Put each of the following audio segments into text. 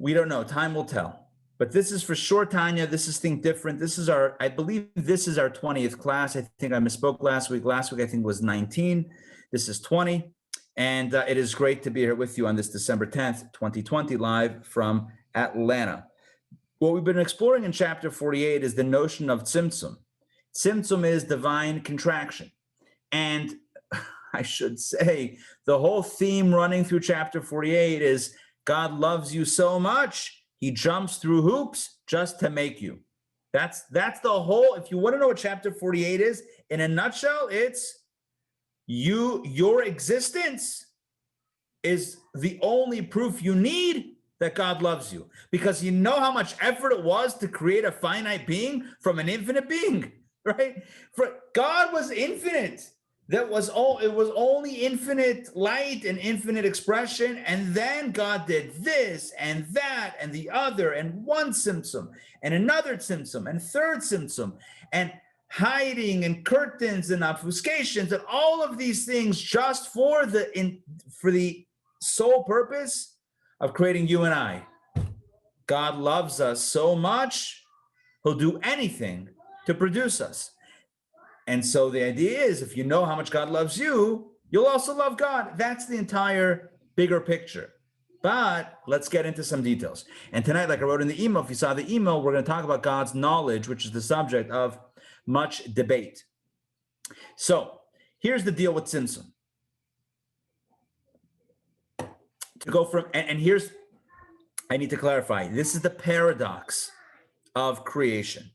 We don't know. Time will tell. But this is for sure, Tanya. This is Think Different. This is our, I believe this is our 20th class. I think I misspoke last week. Last week, I think, was 19. This is 20. And it is great to be here with you on this December 10th, 2020, live from Atlanta. What we've been exploring in chapter 48 is the notion of tzimtzum. Tzimtzum is divine contraction. And I should say, the whole theme running through chapter 48 is God loves you so much, he jumps through hoops just to make you. That's the whole, if you want to know what chapter 48 is, in a nutshell, it's your existence is the only proof you need that God loves you. Because you know how much effort it was to create a finite being from an infinite being, right? For God was infinite. It was only infinite light and infinite expression. And then God did this and that and the other and one tzimtzum and another tzimtzum and third tzimtzum and hiding and curtains and obfuscations and all of these things just for the sole purpose of creating you and I. God loves us so much, he'll do anything to produce us. And so the idea is, if you know how much God loves you, you'll also love God. That's the entire bigger picture. But let's get into some details. And tonight, like I wrote in the email, if you saw the email, we're going to talk about God's knowledge, which is the subject of much debate. So here's the deal with tzimtzum. To go from, and here's, I need to clarify, this is the paradox of creation.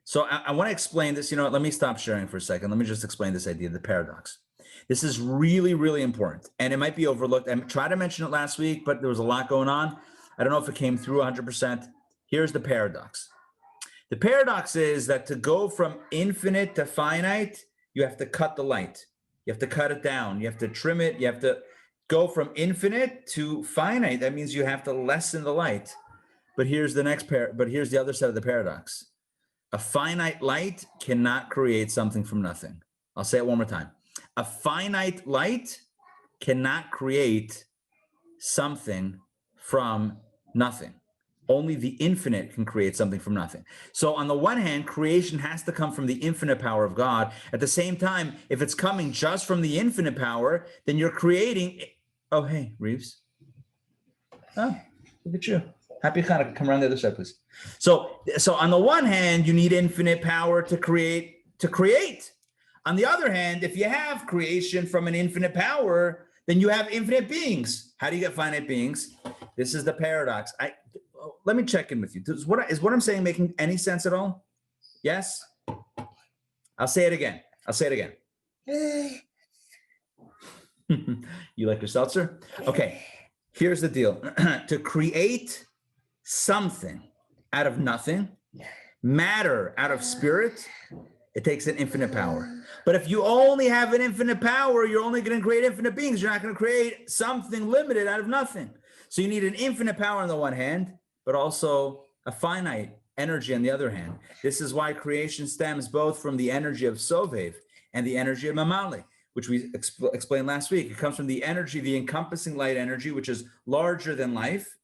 So I want to explain this. You know what? Let me stop sharing for a second. Let me just explain this idea, the paradox. This is really, really important, and it might be overlooked. I tried to mention it last week, but there was a lot going on. I don't know if it came through 100%. Here's the paradox. The paradox is that to go from infinite to finite, you have to cut the light. You have to cut it down. You have to trim it. You have to go from infinite to finite. That means you have to lessen the light. But here's the next here's the other side of the paradox. A finite light cannot create something from nothing. I'll say it one more time. A finite light cannot create something from nothing. Only the infinite can create something from nothing. So on the one hand, creation has to come from the infinite power of God. At the same time, if it's coming just from the infinite power, then you're creating, oh, hey, Reeves. Oh, look at you. Happy Hanukkah. Come around the other side, please. So on the one hand, you need infinite power to create. On the other hand, if you have creation from an infinite power, then you have infinite beings. How do you get finite beings? This is the paradox. Let me check in with you. Is what I'm saying making any sense at all? Yes? I'll say it again. You like your seltzer? Okay. Here's the deal. To create something out of nothing, matter out of spirit, it takes an infinite power. But if you only have an infinite power, you're only going to create infinite beings. You're not going to create something limited out of nothing. So you need an infinite power on the one hand, but also a finite energy on the other hand. This is why creation stems both from the energy of Sovev and the energy of Mamali, which we explained last week. It comes from the energy, the encompassing light energy, which is larger than life.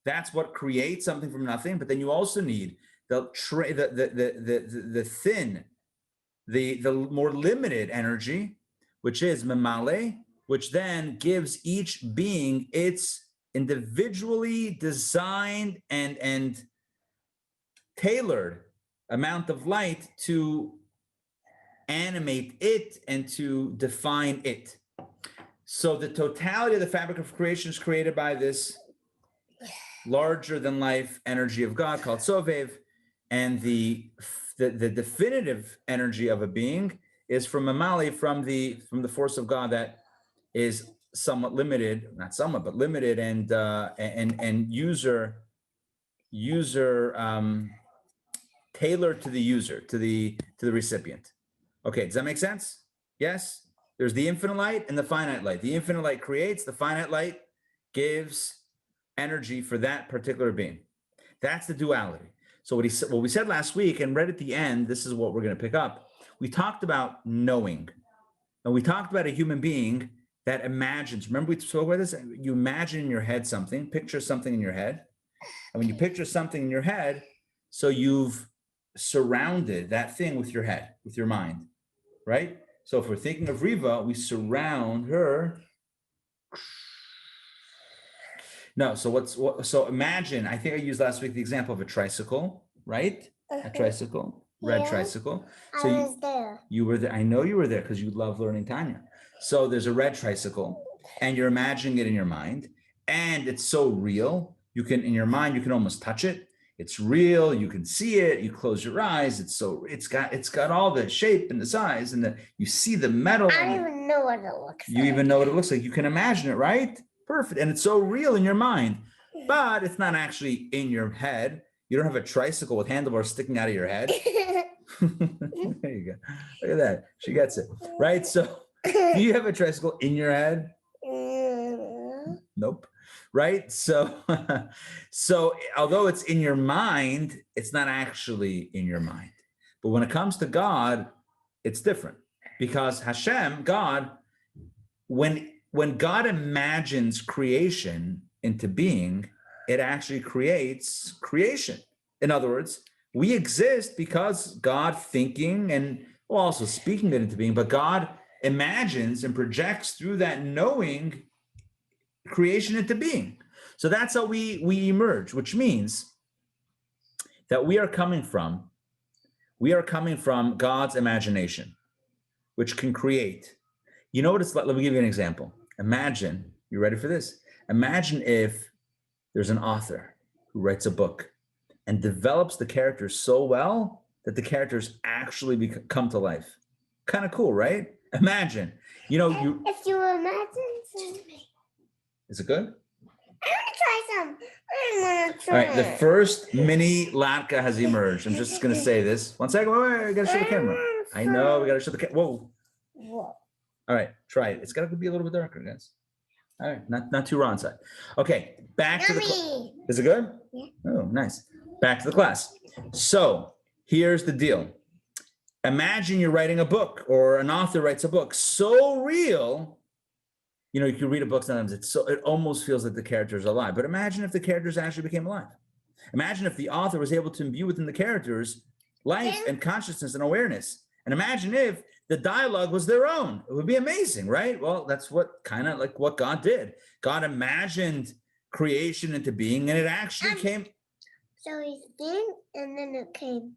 That's what creates something from nothing. But then you also need the thin, the more limited energy, which is Mamale, which then gives each being its individually designed and tailored amount of light to animate it and to define it. So the totality of the fabric of creation is created by this larger than life energy of God called Sovev, and the definitive energy of a being is from Mamali, from the force of God that is somewhat limited, not somewhat, but limited and user tailored to the user, to the recipient. Okay, does that make sense? Yes? There's the infinite light and the finite light. The infinite light creates, the finite light gives energy for that particular being. That's the duality. So what we said last week, and right at the end, this is what we're going to pick up. We talked about knowing, and we talked about a human being that imagines. Remember we spoke about this? You imagine in your head something, picture something in your head, And when you picture something in your head, so you've surrounded that thing with your head, with your mind, right? So if we're thinking of Riva, we surround her. No, so imagine, I think I used last week the example of a tricycle, right? A tricycle, red tricycle. So I was there. You were there. I know you were there because you love learning Tanya. So there's a red tricycle and you're imagining it in your mind, and it's so real. You can, in your mind, you can almost touch it. It's real. You can see it. You close your eyes. It's got all the shape and the size, and you see the metal. I don't even know what it looks like. You even know what it looks like. You can imagine it, right? Perfect. And it's so real in your mind, but it's not actually in your head. You don't have a tricycle with handlebars sticking out of your head. There you go. Look at that. She gets it. Right? So do you have a tricycle in your head? Nope. Right? So although it's in your mind, it's not actually in your mind. But when it comes to God, it's different, because Hashem, God, when God imagines creation into being, it actually creates creation. In other words, we exist because God thinking and also speaking it into being, but God imagines and projects through that knowing creation into being. So that's how we emerge, which means that we are coming from God's imagination, which can create. You know what it's like? Let me give you an example. Imagine, you ready for this? Imagine if there's an author who writes a book and develops the characters so well that the characters actually come to life. Kind of cool, right? Imagine, if you imagine. Is it good? I want to try some. I want to try. All right, the first mini latke has emerged. I'm just going to say this. One second. Wait, I got to show the camera. I know, we got to show the camera. Whoa. All right, try it. It's got to be a little bit darker, guys. All right, not too raw inside. Okay, back to the class. Is it good? Yeah. Oh, nice. Back to the class. So here's the deal. Imagine you're writing a book, or an author writes a book so real. You can read a book sometimes, it almost feels like the character is alive. But imagine if the characters actually became alive. Imagine if the author was able to imbue within the characters life and consciousness and awareness. And imagine if the dialogue was their own. It would be amazing, right? Well, that's what God did. God imagined creation into being, and it actually came. So he think, and then it came.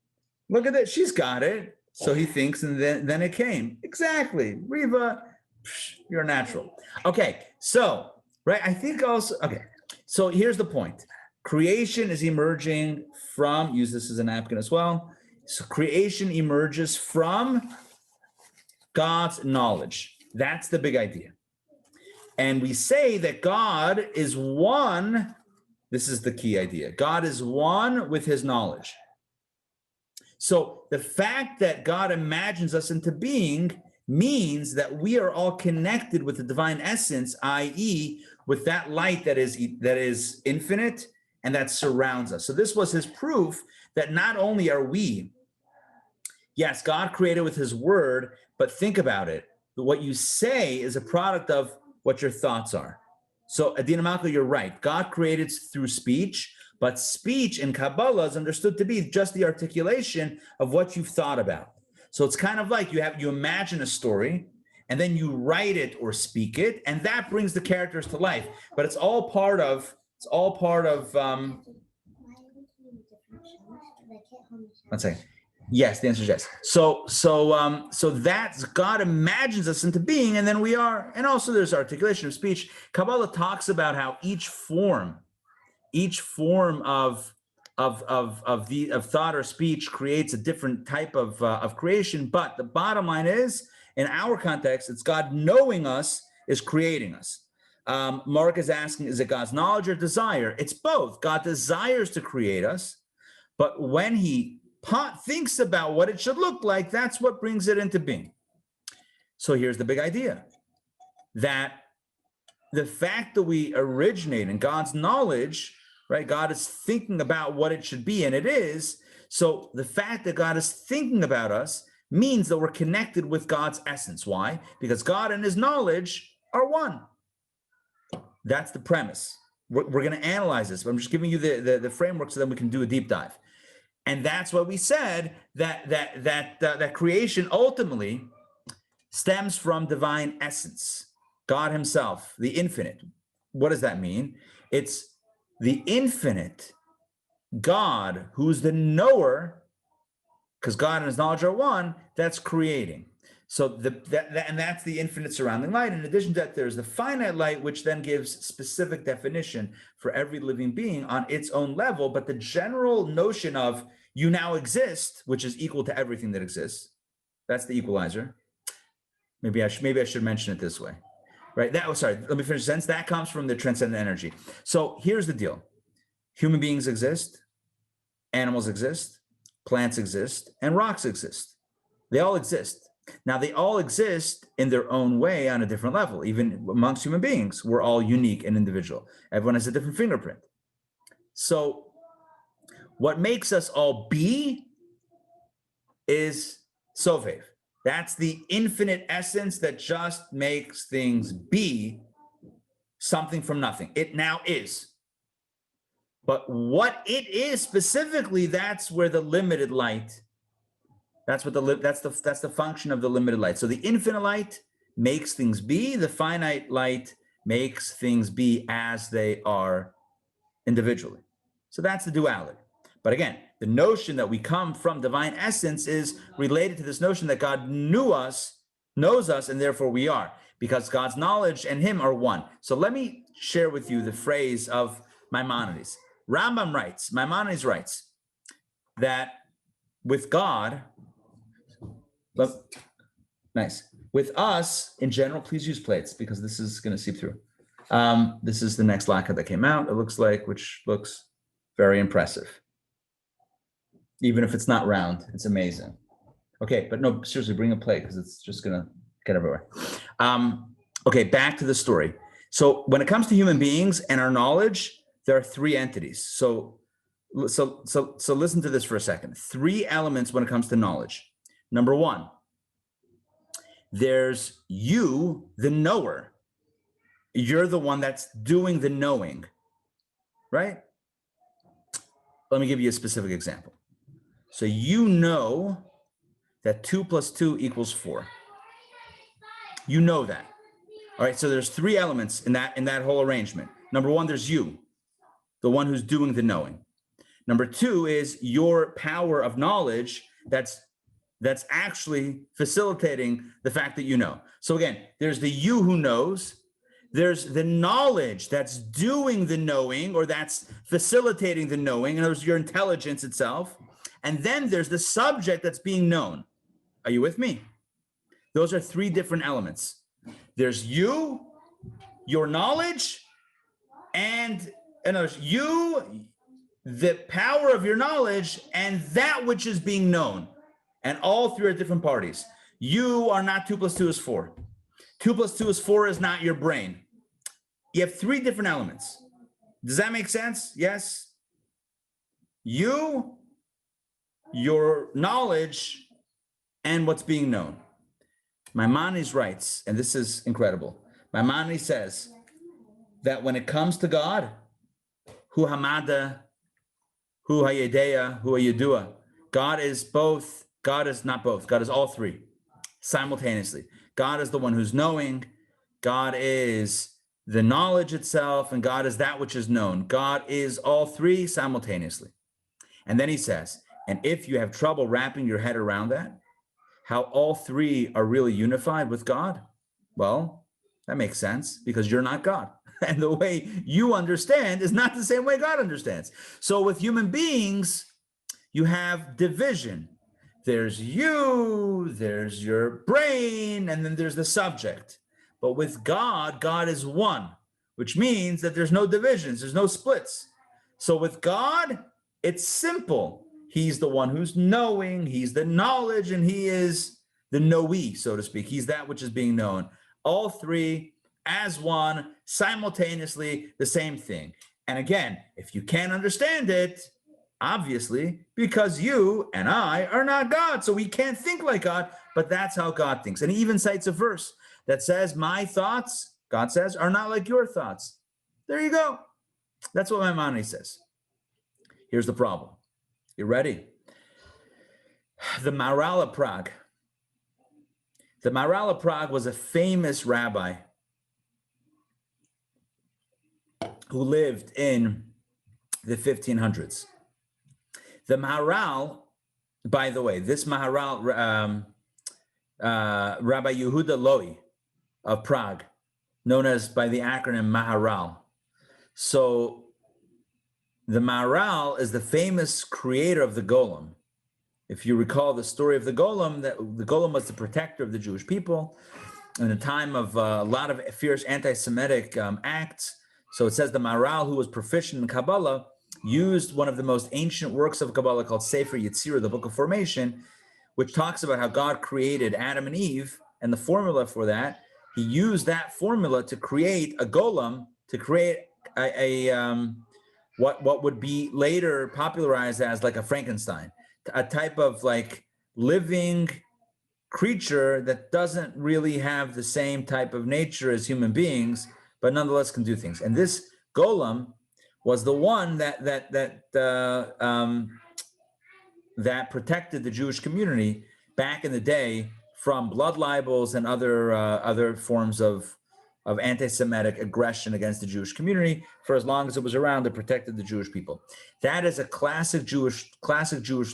Look at that. She's got it. So he thinks, and then it came. Exactly. Riva, you're natural. Okay. So, right. I think also, okay. So here's the point. Creation is emerging from, use this as a napkin as well. So creation emerges from God's knowledge. That's the big idea. And we say that God is one. This is the key idea. God is one with his knowledge. So the fact that God imagines us into being means that we are all connected with the divine essence, i.e., with that light that is infinite and that surrounds us. So this was his proof that not only are we, yes, God created with his word, but think about it. What you say is a product of what your thoughts are. So Adina Malka, you're right. God created through speech, but speech in Kabbalah is understood to be just the articulation of what you've thought about. So it's kind of like you imagine a story and then you write it or speak it, and that brings the characters to life. But it's all part of one second. Yes, the answer is yes. So that's God imagines us into being, and then we are, and also there's articulation of speech. Kabbalah talks about how each form of thought or speech creates a different type of creation. But the bottom line is, in our context, it's God knowing us is creating us. Mark is asking, is it God's knowledge or desire? It's both. God desires to create us, but when he thinks about what it should look like, that's what brings it into being. So here's the big idea, that the fact that we originate in God's knowledge, right? God is thinking about what it should be, and it is. So the fact that God is thinking about us means that we're connected with God's essence. Why? Because God and his knowledge are one. That's the premise. We're going to analyze this, but I'm just giving you the framework so then we can do a deep dive. And that's why we said that creation ultimately stems from divine essence, God himself, the infinite. What does that mean? It's the infinite God who's the knower, because God and his knowledge are one, that's creating. So and that's the infinite surrounding light. In addition to that, there's the finite light, which then gives specific definition for every living being on its own level. But the general notion of you now exist, which is equal to everything that exists, that's the equalizer. Maybe I should mention it this way, right? Let me finish the sentence. That comes from the transcendent energy. So here's the deal. Human beings exist, animals exist, plants exist, and rocks exist. They all exist. Now, they all exist in their own way on a different level. Even amongst human beings, we're all unique and individual. Everyone has a different fingerprint. So what makes us all be is Sovev. That's the infinite essence that just makes things be something from nothing. It now is. But what it is specifically, that's where the limited light, that's the function of the limited light. So the infinite light makes things be, the finite light makes things be as they are individually. So that's the duality. But again, the notion that we come from divine essence is related to this notion that God knows us, and therefore we are, because God's knowledge and him are one. So let me share with you the phrase of Maimonides. Maimonides writes that with God, with us in general, please use plates because this is going to seep through. This is the next lacquer that came out, it looks like, which looks very impressive. Even if it's not round, it's amazing. Okay, but no, seriously, bring a plate because it's just going to get everywhere. Okay, back to the story. So when it comes to human beings and our knowledge, there are three entities. So listen to this for a second. Three elements when it comes to knowledge. Number one, there's you, the knower. You're the one that's doing the knowing, right? Let me give you a specific example. So you know that 2 + 2 = 4. You know that. All right, so there's three elements in that whole arrangement. Number one, there's you, the one who's doing the knowing. Number two is your power of knowledge that's actually facilitating the fact that you know. So again, there's the you who knows, there's the knowledge that's doing the knowing or that's facilitating the knowing, and there's your intelligence itself. And then there's the subject that's being known. Are you with me? Those are three different elements. There's you, your knowledge, and there's you, the power of your knowledge, and that which is being known. And all three are different parties. You are not 2 + 2 = 4. 2 + 2 = 4 is not your brain. You have three different elements. Does that make sense? Yes? You, your knowledge, and what's being known. Maimonides writes, and this is incredible. Maimonides says that when it comes to God, hu hamada, hu hayedea, hu hayedua, God is both. God is not both. God is all three simultaneously. God is the one who's knowing. God is the knowledge itself, and God is that which is known. God is all three simultaneously. And then he says, and if you have trouble wrapping your head around that, how all three are really unified with God, well, that makes sense because you're not God. And the way you understand is not the same way God understands. So with human beings, you have division. There's you, there's your brain, and then there's the subject. But with God, God is one, which means that there's no divisions, there's no splits. So with God, it's simple. He's the one who's knowing, he's the knowledge, and he is the knowee, so to speak. He's that which is being known. All three as one, simultaneously, the same thing. And again, if you can't understand it, obviously, because you and I are not God, so we can't think like God, but that's how God thinks. And he even cites a verse that says, my thoughts, God says, are not like your thoughts. There you go. That's what Maimonides says. Here's the problem. You ready? The Maharal of Prague. The Maharal of Prague was a famous rabbi who lived in the 1500s. The Maharal, by the way, this Maharal, Rabbi Yehuda Loi of Prague, known as by the acronym Maharal. So the Maharal is the famous creator of the Golem. If you recall the story of the Golem, that the Golem was the protector of the Jewish people in a time of a lot of fierce anti-Semitic acts. So it says the Maharal, who was proficient in Kabbalah, used one of the most ancient works of Kabbalah called Sefer Yetzirah, the Book of Formation, which talks about how God created Adam and Eve, and the formula for that. He used that formula to create a golem, to create what would be later popularized as like a Frankenstein, a type of like living creature that doesn't really have the same type of nature as human beings, but nonetheless can do things. And this golem was the one that protected the Jewish community back in the day from blood libels and other forms of anti-Semitic aggression against the Jewish community. For as long as it was around, it protected the Jewish people. That is a classic Jewish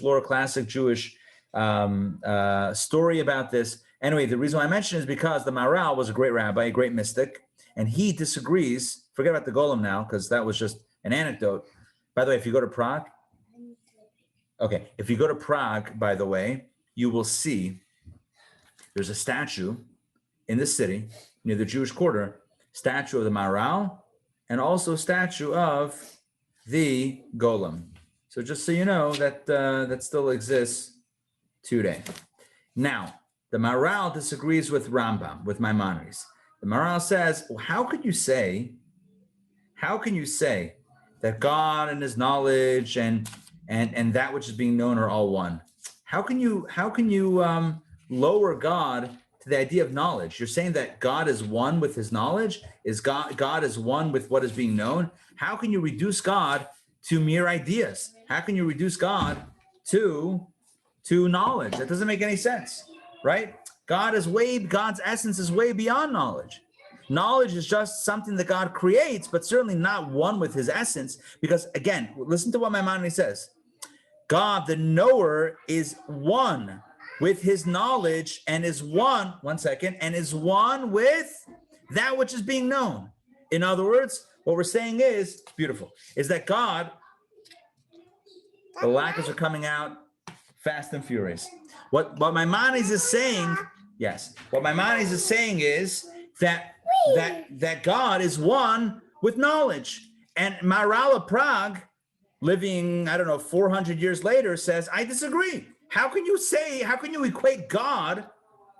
lore, classic Jewish story about this. Anyway, the reason why I mention it is because the Maharal was a great rabbi, a great mystic, and he disagrees. Forget about the golem now, because that was just an anecdote. By the way, if you go to Prague, if you go to Prague, by the way, you will see there's a statue in the city near the Jewish quarter, statue of the Maharal, and also a statue of the Golem. So just so you know that that still exists today. Now, the Maharal disagrees with Rambam, with Maimonides. The Maharal says, well, how can you say that God and his knowledge and that which is being known are all one? How can you lower God to the idea of knowledge? You're saying that God is one with his knowledge? God is one with what is being known? How can you reduce God to mere ideas? How can you reduce God to knowledge? That doesn't make any sense, right? God's essence is way beyond knowledge. Knowledge is just something that God creates, but certainly not one with his essence. Because again, listen to what Maimonides says. God, the knower, is one with his knowledge and is one with that which is being known. In other words, what we're saying is, it's beautiful, is that God, the lackers are coming out fast and furious. What Maimonides is saying, yes, what Maimonides is saying is that God is one with knowledge. And Maharal of Prague, living, 400 years later, says, I disagree. How can you equate God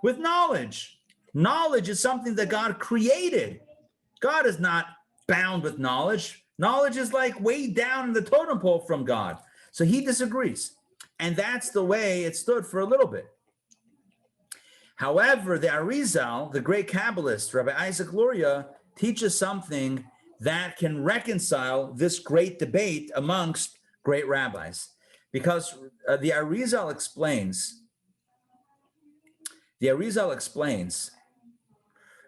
with knowledge? Knowledge is something that God created. God is not bound with knowledge. Knowledge is like way down in the totem pole from God. So he disagrees. And that's the way it stood for a little bit. However, the Arizal, the great Kabbalist, Rabbi Isaac Luria, teaches something that can reconcile this great debate amongst great rabbis. Because the Arizal explains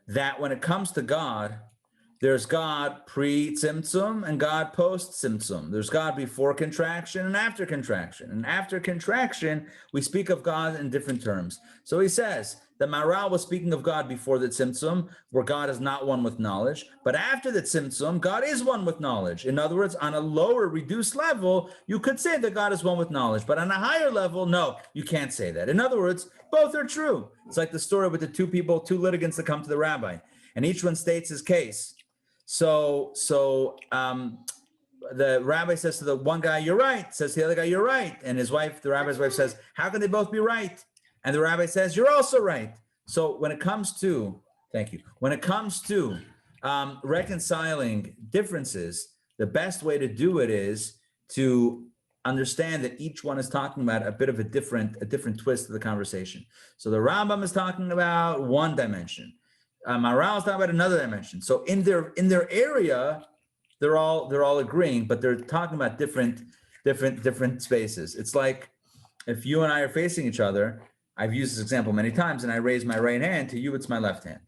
that when it comes to God, there's God pre-tzimtzum and God post-tzimtzum. There's God before contraction and after contraction. And after contraction, we speak of God in different terms. So he says, the Maharal was speaking of God before the tzimtzum, where God is not one with knowledge. But after the tzimtzum, God is one with knowledge. In other words, on a lower, reduced level, you could say that God is one with knowledge. But on a higher level, no, you can't say that. In other words, both are true. It's like the story with the two litigants that come to the rabbi, and each one states his case. So the rabbi says to the one guy, you're right, says to the other guy, you're right. And his wife, the rabbi's wife, says, how can they both be right? And the rabbi says, you're also right. So when it comes to, reconciling differences, the best way to do it is to understand that each one is talking about a bit of a different twist of the conversation. So the Rambam is talking about one dimension. Maharal is talking about another dimension. So in their area, they're all agreeing, but they're talking about different spaces. It's like if you and I are facing each other, I've used this example many times, and I raise my right hand, to you it's my left hand.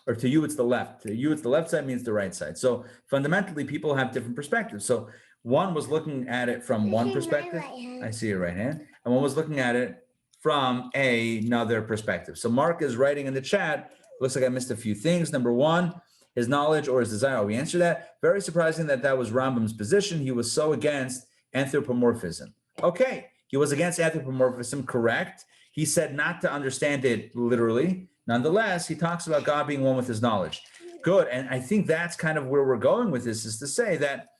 Or to you it's the left. To you it's the left side means the right side. So fundamentally, people have different perspectives. So one was looking at it from one perspective. I see your right hand. And one was looking at it from another perspective. So Mark is writing in the chat, looks like I missed a few things. Number one, his knowledge or his desire. We answered that. Very surprising that was Rambam's position. He was so against anthropomorphism. Okay, he was against anthropomorphism, correct. He said not to understand it literally. Nonetheless, he talks about God being one with his knowledge. Good, and I think that's kind of where we're going with this, is to say that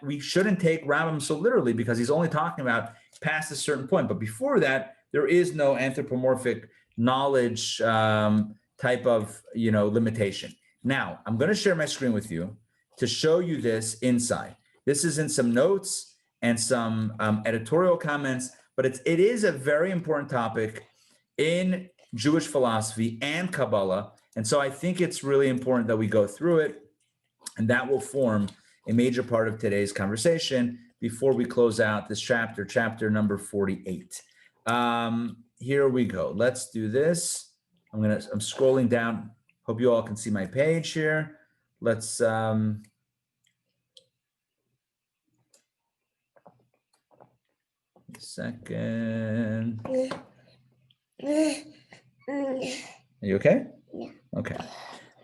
we shouldn't take Rambam so literally, because he's only talking about past a certain point. But before that, there is no anthropomorphic knowledge type of limitation. Now, I'm going to share my screen with you to show you this inside. This is in some notes and some editorial comments, but it is a very important topic in Jewish philosophy and Kabbalah. And so I think it's really important that we go through it, and that will form a major part of today's conversation before we close out this chapter number 48. Here we go. Let's do this. I'm scrolling down. Hope you all can see my page here. Let's second. Are you okay? Yeah. Okay.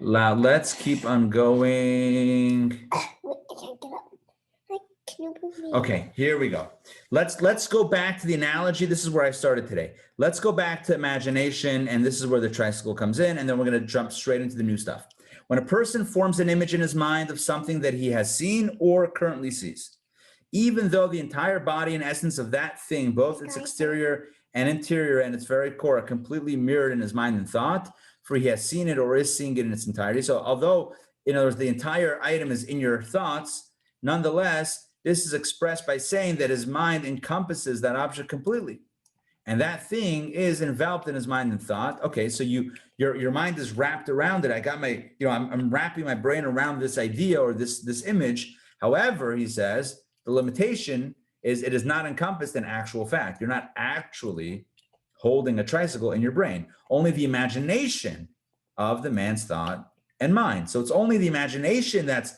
Now let's keep on going. I can't get up. Can you move me? Okay, here we go. Let's go back to the analogy. This is where I started today. Let's go back to imagination, and this is where the tricycle comes in, and then we're going to jump straight into the new stuff. When a person forms an image in his mind of something that he has seen or currently sees, even though the entire body and essence of that thing, both its exterior and interior and its very core, are completely mirrored in his mind and thought, for he has seen it or is seeing it in its entirety. So although, in other words, the entire item is in your thoughts, nonetheless, this is expressed by saying that his mind encompasses that object completely. And that thing is enveloped in his mind and thought. Okay, so your mind is wrapped around it. I got my, I'm wrapping my brain around this idea or this image. However, he says, the limitation is it is not encompassed in actual fact. You're not actually holding a tricycle in your brain. Only the imagination of the man's thought and mind. So it's only the imagination that's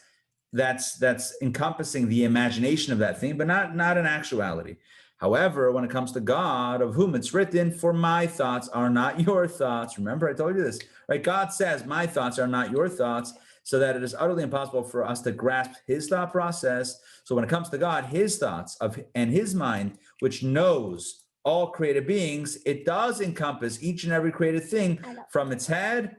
encompassing the imagination of that thing, but not in actuality. However, when it comes to God, of whom it's written, for my thoughts are not your thoughts. Remember, I told you this, right? God says, my thoughts are not your thoughts, so that it is utterly impossible for us to grasp his thought process. So when it comes to God, his thoughts and his mind, which knows all created beings, it does encompass each and every created thing from its head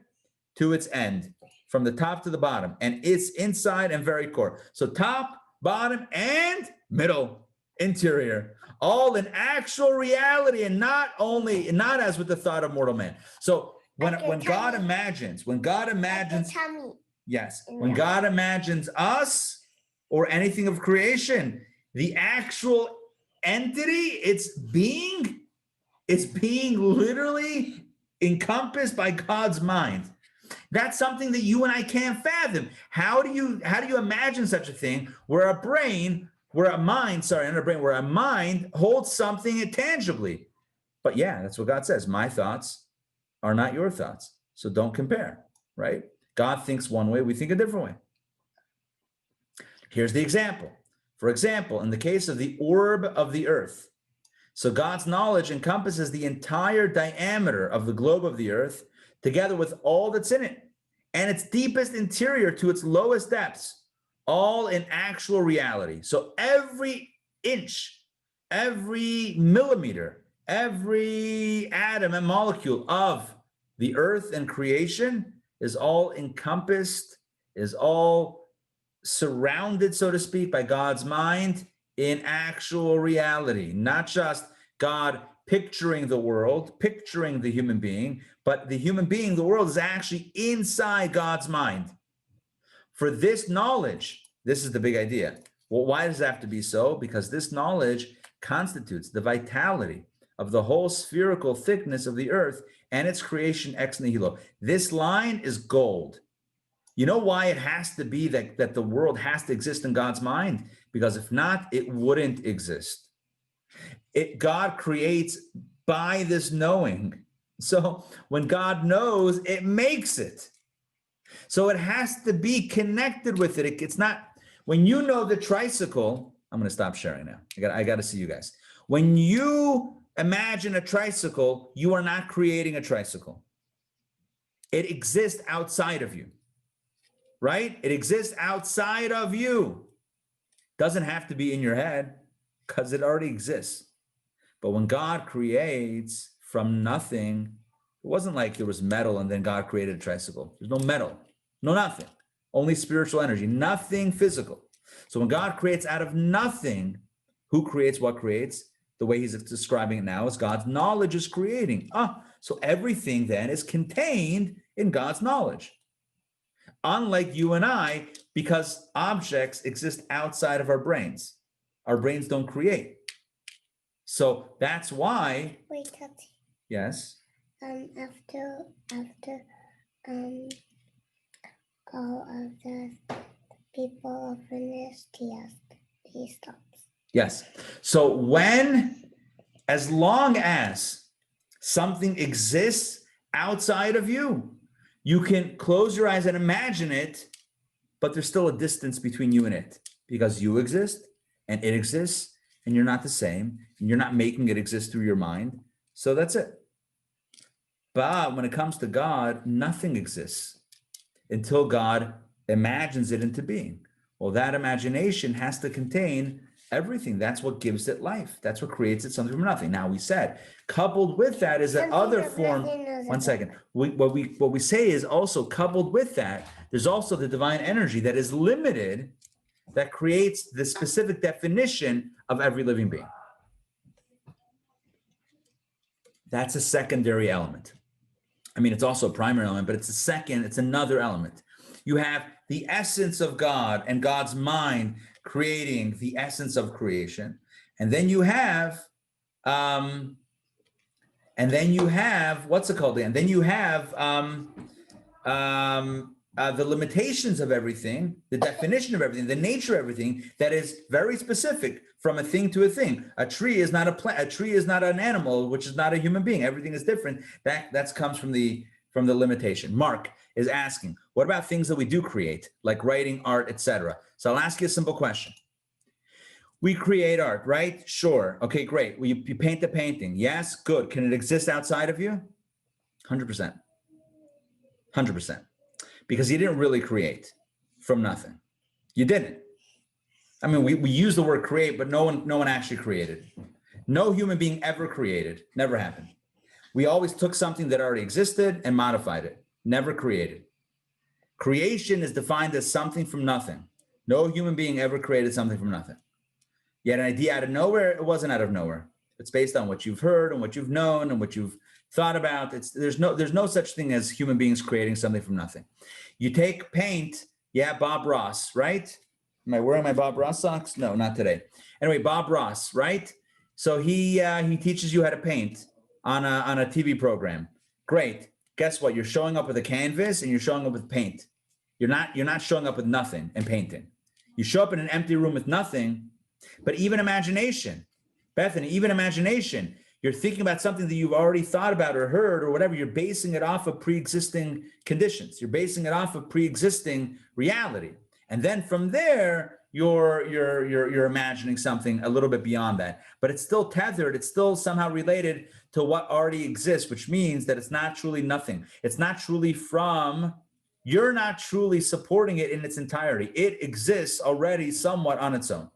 to its end, from the top to the bottom, and its inside and very core. So top, bottom, and middle, interior, all in actual reality, and not as with the thought of mortal man. So when God imagines, yes, when God imagines us or anything of creation, the actual entity, it's being literally encompassed by God's mind. That's something that you and I can't fathom. How do you imagine such a thing where a mind holds something intangibly? But yeah, that's what God says. My thoughts are not your thoughts. So don't compare, right? God thinks one way, we think a different way. Here's the example. For example, in the case of the orb of the earth, so God's knowledge encompasses the entire diameter of the globe of the earth, together with all that's in it, and its deepest interior to its lowest depths, all in actual reality. So every inch, every millimeter, every atom and molecule of the earth and creation is all encompassed, is all surrounded, so to speak, by God's mind in actual reality, not just God picturing the world, picturing the human being, but the human being, the world, is actually inside God's mind. For this knowledge, this is the big idea. Well, why does it have to be so? Because this knowledge constitutes the vitality of the whole spherical thickness of the earth and its creation ex nihilo. This line is gold. You know why it has to be that the world has to exist in God's mind? Because if not, it wouldn't exist. God creates by this knowing. So when God knows, it makes it. So it has to be connected with it. It's not, when you know the tricycle, I'm going to stop sharing now. I got to see you guys. When you imagine a tricycle, you are not creating a tricycle. It exists outside of you, right? It exists outside of you. Doesn't have to be in your head because it already exists. But when God creates from nothing, it wasn't like there was metal and then God created a tricycle. There's no metal, no nothing, only spiritual energy, nothing physical. So when God creates out of nothing, who creates what creates? The way he's describing it now is God's knowledge is creating. So everything then is contained in God's knowledge. Unlike you and I, because objects exist outside of our brains. Our brains don't create. So that's why. Wait, Tati. Yes. After all of the people finish he stops. Yes. So as long as something exists outside of you, you can close your eyes and imagine it, but there's still a distance between you and it because you exist and it exists and you're not the same and you're not making it exist through your mind. So that's it. But when it comes to God, nothing exists until God imagines it into being. Well, that imagination has to contain everything. That's what gives it life. That's what creates it, something from nothing. Now we said, coupled with that is that other form. One second. What we say is also coupled with that, there's also the divine energy that is limited, that creates the specific definition of every living being. That's a secondary element. I mean, it's also a primary element, but it's another element. You have the essence of God and God's mind creating the essence of creation. And then you have, what's it called? And then you have the limitations of everything, the definition of everything, the nature of everything that is very specific from a thing to a thing. A tree is not a plant. A tree is not an animal, which is not a human being. Everything is different. That comes from the limitation. Mark is asking, what about things that we do create, like writing, art, etc.? So I'll ask you a simple question. We create art, right? Sure. Okay, great. Well, you paint the painting. Yes, good. Can it exist outside of you? 100%. 100%. Because you didn't really create from nothing. You didn't. I mean, we use the word create, but no one actually created. No human being ever created. Never happened. We always took something that already existed and modified it. Never created. Creation is defined as something from nothing. No human being ever created something from nothing. You had an idea out of nowhere. It wasn't out of nowhere. It's based on what you've heard and what you've known and what you've thought about. There's no such thing as human beings creating something from nothing. You take paint. Yeah, Bob Ross, right? Am I wearing my Bob Ross socks? No, not today. Anyway, Bob Ross, right? So he teaches you how to paint on a TV program. Great. Guess what? You're showing up with a canvas and you're showing up with paint. You're not showing up with nothing and painting. You show up in an empty room with nothing, but even imagination, Bethany, even imagination, you're thinking about something that you've already thought about or heard or whatever. You're basing it off of pre-existing conditions. You're basing it off of pre-existing reality. And then from there, you're imagining something a little bit beyond that, but it's still tethered. It's still somehow related to what already exists, which means that it's not truly nothing. It's not truly you're not truly supporting it in its entirety. It exists already somewhat on its own.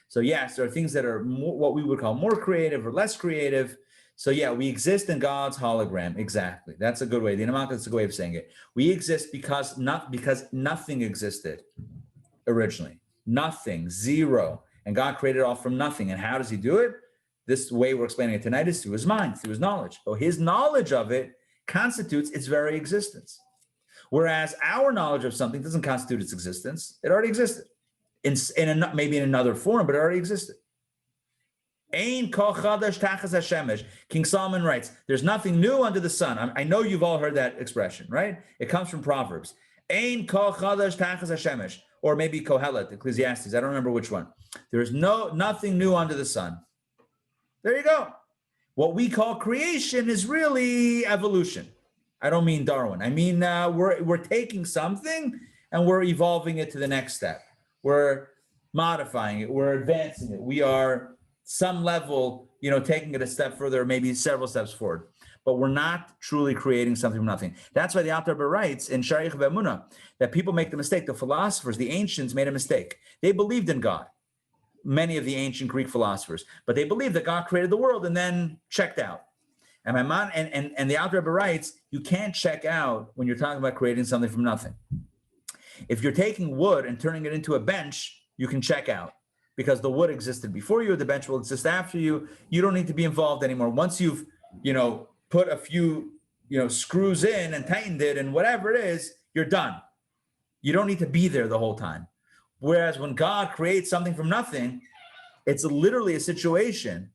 So yes, there are things that are what we would call more creative or less creative. So yeah, we exist in God's hologram. Exactly. That's a good way. The Inamaka is a good way of saying it. We exist because nothing existed originally. Nothing, zero. And God created it all from nothing. And how does he do it? This way we're explaining it tonight is through his mind, through his knowledge. So his knowledge of it constitutes its very existence. Whereas our knowledge of something doesn't constitute its existence. It already existed. Maybe in another form, but it already existed. Ein kol chadash tachas hashemesh. King Solomon writes, there's nothing new under the sun. I know you've all heard that expression, right? It comes from Proverbs. Ein kol chadash tachas hashemesh, or maybe Kohelet, Ecclesiastes. I don't remember which one. There is nothing new under the sun. There you go. What we call creation is really evolution. I don't mean Darwin. I mean we're taking something and we're evolving it to the next step. We're modifying it. We're advancing it. We are some level, taking it a step further, maybe several steps forward. But we're not truly creating something from nothing. That's why the Alter Rebbe writes in Sharich Ve'emunah that people make the mistake. The philosophers, the ancients, made a mistake. They believed in God. Many of the ancient Greek philosophers, but they believed that God created the world and then checked out. And the Alter Rebbe writes, you can't check out when you're talking about creating something from nothing. If you're taking wood and turning it into a bench, you can check out because the wood existed before you, the bench will exist after you. You don't need to be involved anymore. Once you've, put a few, screws in and tightened it and whatever it is, you're done. You don't need to be there the whole time. Whereas when God creates something from nothing, it's literally a situation,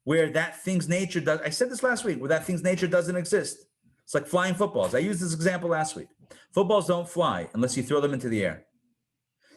where that thing's nature does. I said this last week, where that thing's nature doesn't exist. It's like flying footballs. I used this example last week. Footballs don't fly unless you throw them into the air.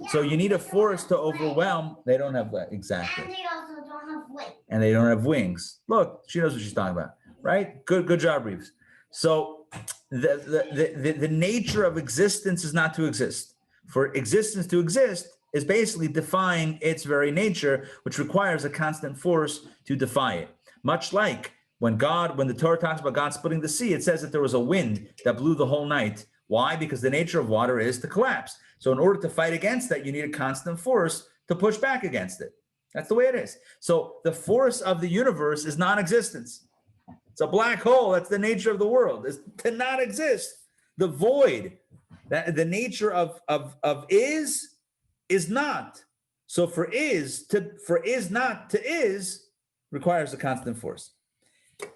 So you need a force to overwhelm. They don't have that, exactly. And they also don't have wings. And they don't have wings. Look, she knows what she's talking about, right? Good job, Reeves. So the nature of existence is not to exist. For existence to exist is basically defying its very nature, which requires a constant force to defy it. Much like when the Torah talks about God splitting the sea, it says that there was a wind that blew the whole night. Why? Because the nature of water is to collapse. So in order to fight against that, you need a constant force to push back against it. That's the way it is. So the force of the universe is non-existence. It's a black hole. That's the nature of the world, is to not exist. The void, that the nature of is not. So for is not to is requires a constant force.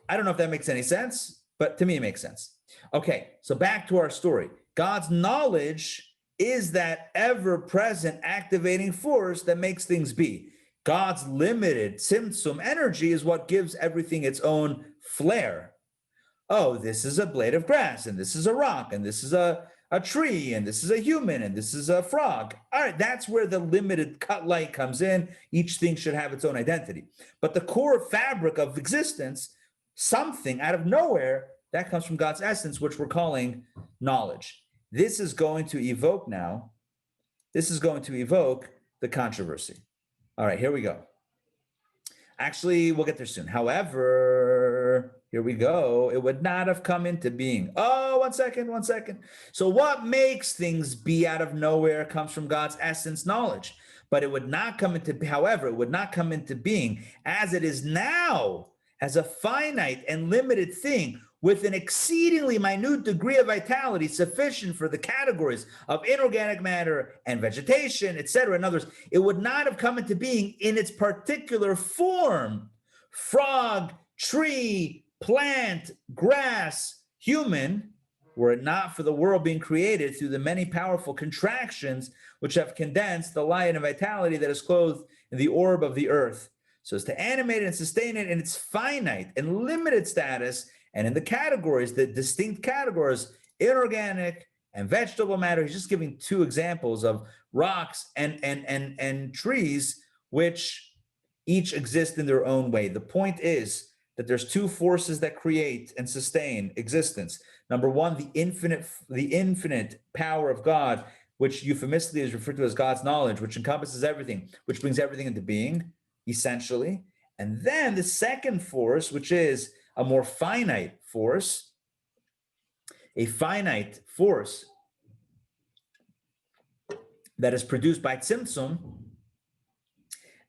I don't know if that makes any sense, but to me it makes sense. Okay, so back to our story. God's knowledge is that ever-present activating force that makes things be. God's limited tzimtzum energy is what gives everything its own flair. Oh, this is a blade of grass, and this is a rock, and this is a tree, and this is a human, and this is a frog. All right, that's where the limited cut light comes in. Each thing should have its own identity. But the core fabric of existence, something out of nowhere, that comes from God's essence, which we're calling knowledge. This is going to evoke the controversy. All right, here we go. Actually, we'll get there soon. However, here we go. It would not have come into being. Oh, one second. So what makes things be out of nowhere comes from God's essence, knowledge. But it would not come into being as it is now, as a finite and limited thing with an exceedingly minute degree of vitality sufficient for the categories of inorganic matter and vegetation, etc. In other words, it would not have come into being in its particular form, frog, tree, plant, grass, human, were it not for the world being created through the many powerful contractions which have condensed the light and vitality that is clothed in the orb of the earth, so as to animate it and sustain it in its finite and limited status, and in the categories, the distinct categories, inorganic and vegetable matter. He's just giving two examples of rocks and trees, which each exist in their own way. The point is that there's two forces that create and sustain existence. Number one, the infinite power of God, which euphemistically is referred to as God's knowledge, which encompasses everything, which brings everything into being, essentially. And then the second force, which is a more finite force, that is produced by tzimtzum,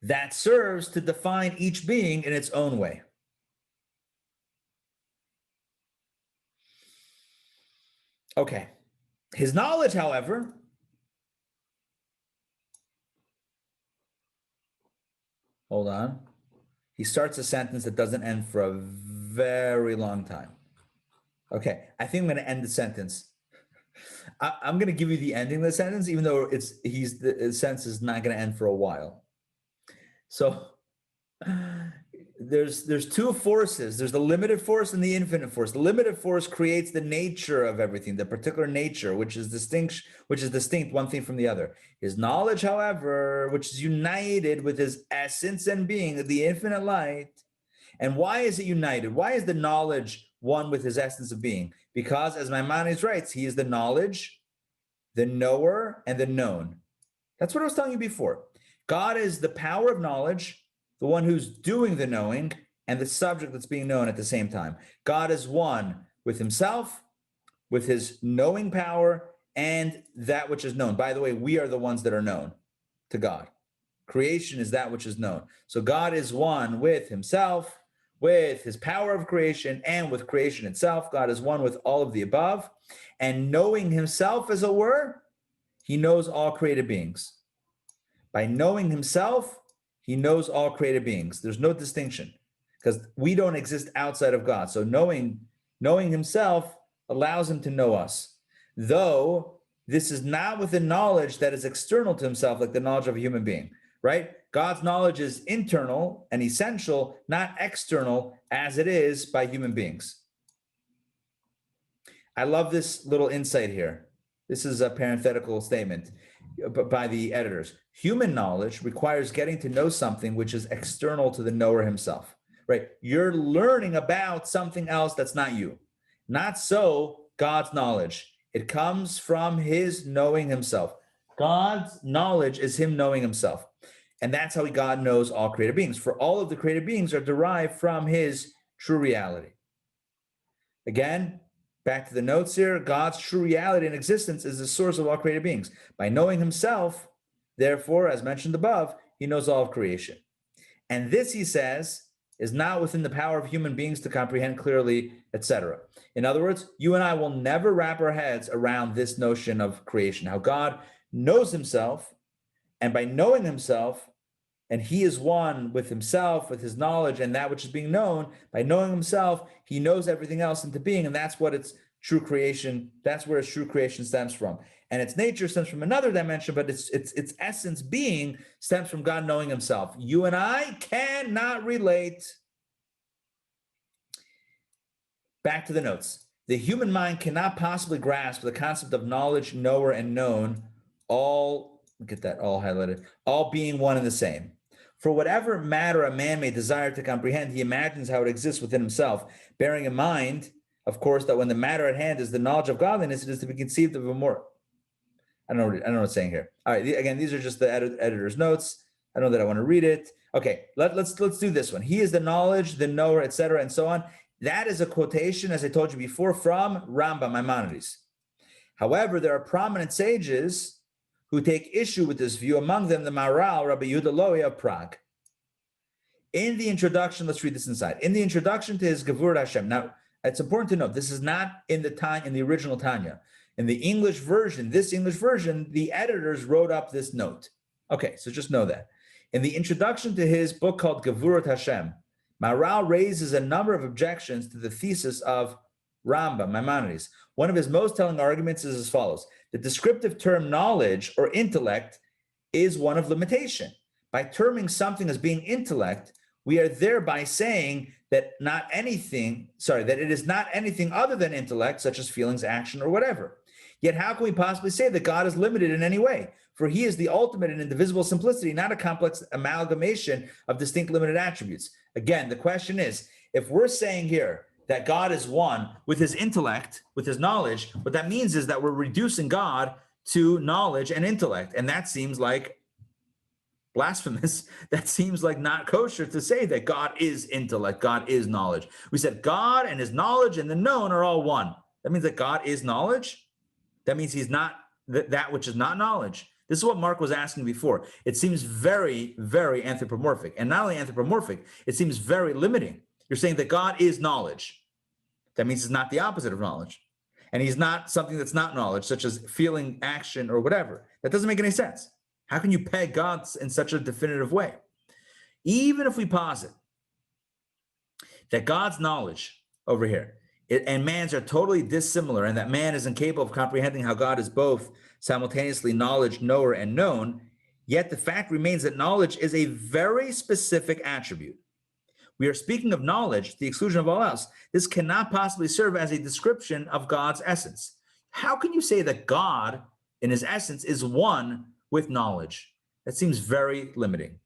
that serves to define each being in its own way. Okay. His knowledge, however, hold on. He starts a sentence that doesn't end for a very long time. Okay, I think I'm going to end the sentence. I'm going to give you the ending of the sentence, even though the sentence is not going to end for a while. So there's two forces. There's the limited force and the infinite force. The limited force creates the nature of everything, the particular nature, which is distinct one thing from the other. His knowledge, however, which is united with his essence and being, the infinite light. And why is it united? Why is the knowledge one with his essence of being? Because, as Maimonides writes, he is the knowledge, the knower, and the known. That's what I was telling you before. God is the power of knowledge, the one who's doing the knowing, and the subject that's being known at the same time. God is one with himself, with his knowing power, and that which is known. By the way, we are the ones that are known to God. Creation is that which is known. So God is one with himself, with his power of creation, and with creation itself. God is one with all of the above. And knowing himself, as it were, he knows all created beings. By knowing himself, he knows all created beings. There's no distinction because we don't exist outside of God. So knowing himself allows him to know us. Though this is not with a knowledge that is external to himself, like the knowledge of a human being, right? God's knowledge is internal and essential, not external as it is by human beings. I love this little insight here. This is a parenthetical statement by the editors. Human knowledge requires getting to know something which is external to the knower himself, right? You're learning about something else that's not you. Not so God's knowledge. It comes from his knowing himself. God's knowledge is him knowing himself. And that's how God knows all created beings. For all of the created beings are derived from his true reality. Again, back to the notes here, God's true reality and existence is the source of all created beings. By knowing himself, therefore, as mentioned above, he knows all of creation. And this, he says, is not within the power of human beings to comprehend clearly, etc. In other words, you and I will never wrap our heads around this notion of creation, how God knows himself, and by knowing himself, and he is one with himself, with his knowledge, and that which is being known. By knowing himself, he knows everything else into being, and that's what its true creation, that's where its true creation stems from. And its nature stems from another dimension, but its essence being stems from God knowing himself. You and I cannot relate. Back to the notes. The human mind cannot possibly grasp the concept of knowledge, knower, and known, all, get that all highlighted, all being one and the same. For whatever matter a man may desire to comprehend, he imagines how it exists within himself, bearing in mind, of course, that when the matter at hand is the knowledge of godliness, it is to be conceived of a more, I don't know what it's saying here. All right, again, these are just the editor's notes. I don't know that I want to read it. Okay, let's do this one. He is the knowledge, the knower, etc., and so on. That is a quotation, as I told you before, from Rambam, Maimonides. However, there are prominent sages who take issue with this view, among them the Maharal, Rabbi Yehuda Loewy of Prague. In the introduction, let's read this inside. In the introduction to his Gevurah Hashem, now it's important to note, this is not in the original Tanya. In the English version, the editors wrote up this note. Okay, so just know that. In the introduction to his book called Gevurah Hashem, Maharal raises a number of objections to the thesis of Rambam, Maimonides. One of his most telling arguments is as follows. The descriptive term knowledge or intellect is one of limitation. By terming something as being intellect, we are thereby saying that it is not anything other than intellect, such as feelings, action, or whatever. Yet how can we possibly say that God is limited in any way? For he is the ultimate and indivisible simplicity, not a complex amalgamation of distinct limited attributes. Again, the question is, if we're saying here that God is one with his intellect, with his knowledge, what that means is that we're reducing God to knowledge and intellect. And that seems like blasphemous. That seems like not kosher to say that God is intellect, God is knowledge. We said God and his knowledge and the known are all one. That means that God is knowledge. That means he's not that which is not knowledge. This is what Mark was asking before. It seems very, very anthropomorphic. And not only anthropomorphic, it seems very limiting. You're saying that God is knowledge. That means he's not the opposite of knowledge. And he's not something that's not knowledge, such as feeling, action, or whatever. That doesn't make any sense. How can you peg God in such a definitive way? Even if we posit that God's knowledge over here and man's are totally dissimilar, and that man is incapable of comprehending how God is both simultaneously knowledge, knower, and known, yet the fact remains that knowledge is a very specific attribute, We are speaking of knowledge to the exclusion of all else. This cannot possibly serve as a description of God's essence. How can you say that God, in his essence, is one with knowledge? That seems very limiting.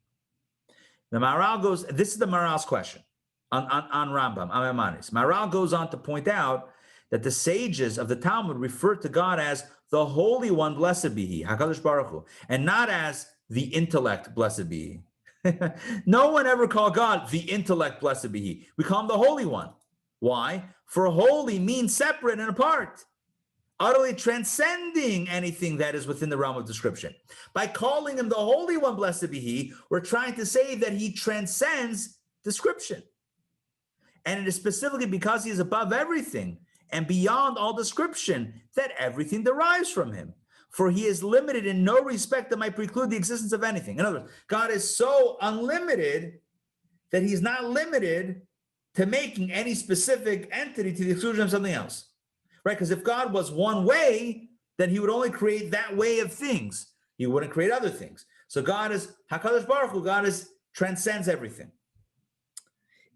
The Maharal goes, this is the Maharal's question on Rambam, on Maimonides. Maharal goes on to point out that the sages of the Talmud refer to God as the Holy One, blessed be he, HaKadosh Baruch Hu, and not as the intellect, blessed be he. No one ever called God the intellect, blessed be he. We call him the Holy One. Why? For holy means separate and apart, utterly transcending anything that is within the realm of description. By calling him the Holy One, blessed be he, we're trying to say that he transcends description. And it is specifically because he is above everything and beyond all description that everything derives from him. For he is limited in no respect that might preclude the existence of anything. In other words, God is so unlimited that he's not limited to making any specific entity to the exclusion of something else, right? Because if God was one way, then he would only create that way of things. He wouldn't create other things. So God is HaKadosh Baruch Hu, God transcends everything.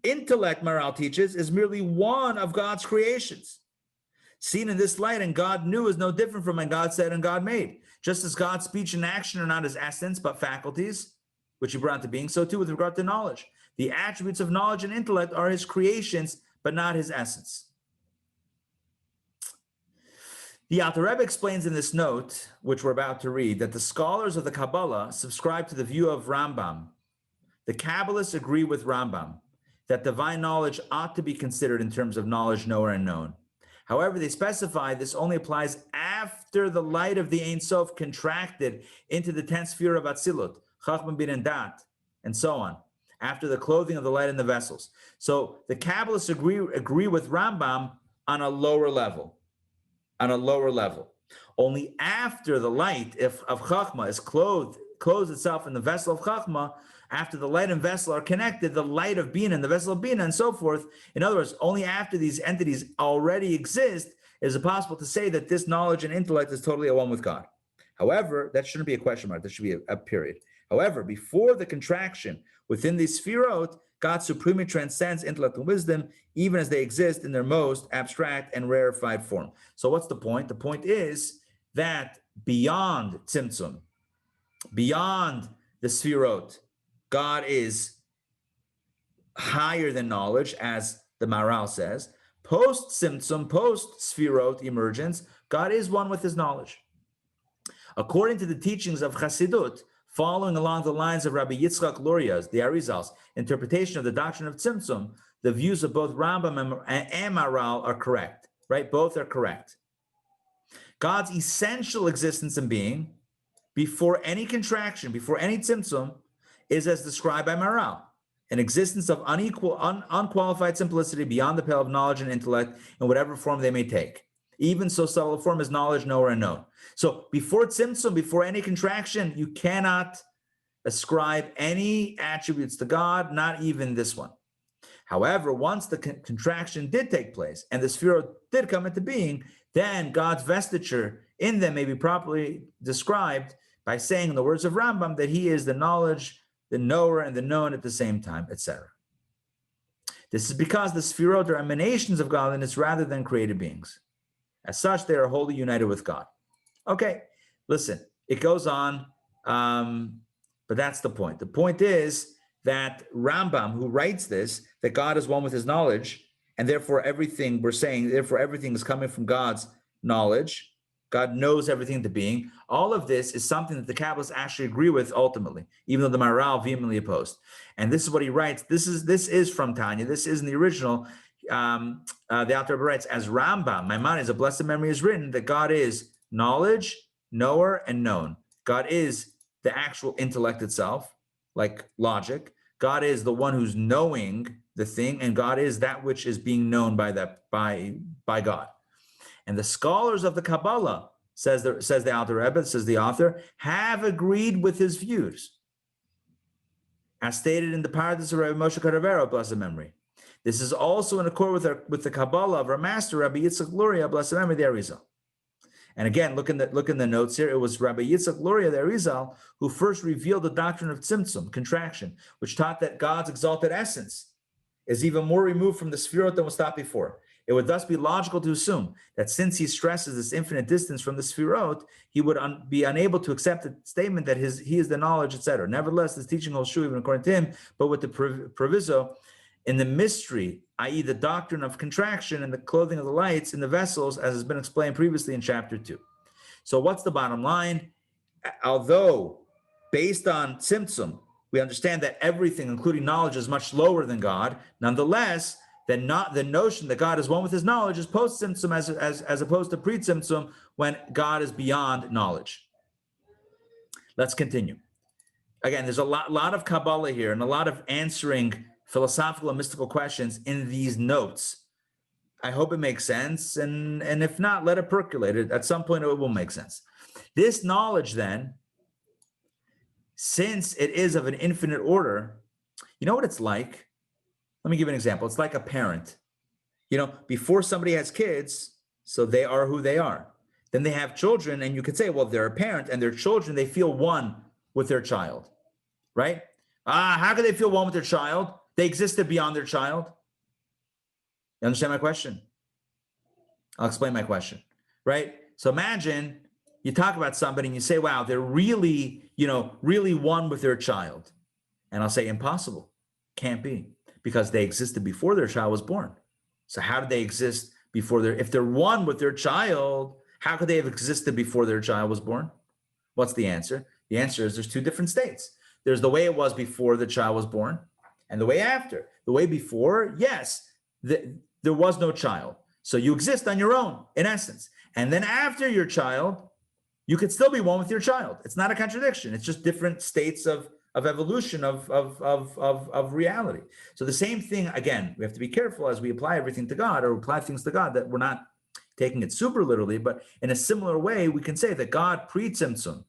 Intellect, Maharal teaches, is merely one of God's creations. Seen in this light, and God knew, is no different from when God said and God made. Just as God's speech and action are not his essence, but faculties, which he brought into being, so too with regard to knowledge. The attributes of knowledge and intellect are his creations, but not his essence. The Alter Rebbe explains in this note, which we're about to read, that the scholars of the Kabbalah subscribe to the view of Rambam. The Kabbalists agree with Rambam that divine knowledge ought to be considered in terms of knowledge, knower, and known. However, they specify this only applies after the light of the Ein Sof contracted into the 10th sphere of Atzilut, Chachma, Bin, and Dat, and so on, after the clothing of the light in the vessels. So the Kabbalists agree with Rambam on a lower level. Only after the light of Chachma is clothes itself in the vessel of Chachma, after the light and vessel are connected, the light of Bina and the vessel of Bina and so forth. In other words, only after these entities already exist is it possible to say that this knowledge and intellect is totally at one with God. However, that shouldn't be a question mark. That should be a period. However, before the contraction within these sphirot, God supremely transcends intellect and wisdom, even as they exist in their most abstract and rarefied form. So what's the point? The point is that beyond Tzimtzum, beyond the sphirot, God is higher than knowledge, as the Maharal says. Post-Tzimtzum, post-Sphirot emergence, God is one with his knowledge. According to the teachings of Chassidut, following along the lines of Rabbi Yitzchak Luria's, the Arizal's, interpretation of the doctrine of Tzimtzum, the views of both Rambam and Maharal are correct, right? Both are correct. God's essential existence and being, before any contraction, before any Tzimtzum, is as described by Maharal, an existence of unqualified simplicity beyond the pale of knowledge and intellect in whatever form they may take. Even so subtle a form as knowledge, knower, and known. So before Tzimtzum, before any contraction, you cannot ascribe any attributes to God, not even this one. However, once the contraction did take place and the sphere did come into being, then God's vestiture in them may be properly described by saying, in the words of Rambam, that he is the knowledge, the knower, and the known at the same time, etc. This is because the sphirot are emanations of godliness rather than created beings. As such, they are wholly united with God. Okay, listen, it goes on, but that's the point. The point is that Rambam, who writes this, that God is one with his knowledge, and therefore everything we're saying, therefore everything is coming from God's knowledge. God knows everything to being. All of this is something that the Kabbalists actually agree with ultimately, even though the Maharal vehemently opposed. And this is what he writes. This is from Tanya. This is in the original. The Alter Rebbe writes, as Rambam, Maimonides, a blessed memory, is written, that God is knowledge, knower, and known. God is the actual intellect itself, like logic. God is the one who's knowing the thing, and God is that which is being known by God. And the scholars of the Kabbalah, says the Alter Rebbe, says the author, have agreed with his views, as stated in the Pardes of Rabbi Moshe Cordovero, blessed memory. This is also in accord with the Kabbalah of our master, Rabbi Yitzchak Luria, blessed memory, the Arizal. And again, look in the notes here. It was Rabbi Yitzchak Luria, the Arizal, who first revealed the doctrine of Tzimtzum, contraction, which taught that God's exalted essence is even more removed from the Sefirot than was thought before. It would thus be logical to assume that since he stresses this infinite distance from the Sefirot, he would be unable to accept the statement that he is the knowledge, etc. Nevertheless, this teaching holds true even according to him, but with the proviso in the mystery, i.e. the doctrine of contraction and the clothing of the lights in the vessels, as has been explained previously in chapter 2. So what's the bottom line? Although based on Tzimtzum, we understand that everything, including knowledge, is much lower than God, nonetheless, then not the notion that God is one with his knowledge is post-Tzimtzum as opposed to pre-Tzimtzum, when God is beyond knowledge. Let's continue. Again, there's a lot of Kabbalah here and a lot of answering philosophical and mystical questions in these notes. I hope it makes sense, and if not, let it percolate. At some point, it will make sense. This knowledge, then, since it is of an infinite order, you know what it's like? Let me give you an example. It's like a parent. You know, before somebody has kids, so they are who they are. Then they have children, and you could say, well, they're a parent, and their children, they feel one with their child, right? How can they feel one with their child? They existed beyond their child. You understand my question? I'll explain my question, right? So imagine you talk about somebody and you say, wow, they're really, really one with their child. And I'll say, impossible. Can't be, because they existed before their child was born. So how did they exist before if they're one with their child, how could they have existed before their child was born? What's the answer? The answer is there's two different states. There's the way it was before the child was born and the way after. The way before, yes, there was no child. So you exist on your own, in essence. And then after your child, you could still be one with your child. It's not a contradiction. It's just different states of evolution of reality. So the same thing, again, we have to be careful as we apply everything to God or apply things to God that we're not taking it super literally, but in a similar way, we can say that God pre-Tzimtzum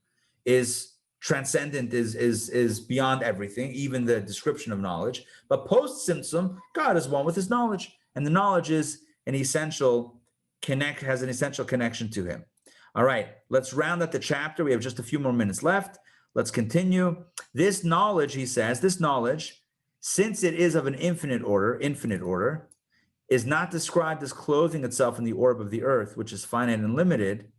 is transcendent, is beyond everything, even the description of knowledge. But post-Tzimtzum, God is one with his knowledge, and the knowledge is has an essential connection to him. All right, let's round up the chapter. We have just a few more minutes left. Let's continue. This knowledge, he says, this knowledge, since it is of an infinite order, is not described as clothing itself in the orb of the earth, which is finite and limited,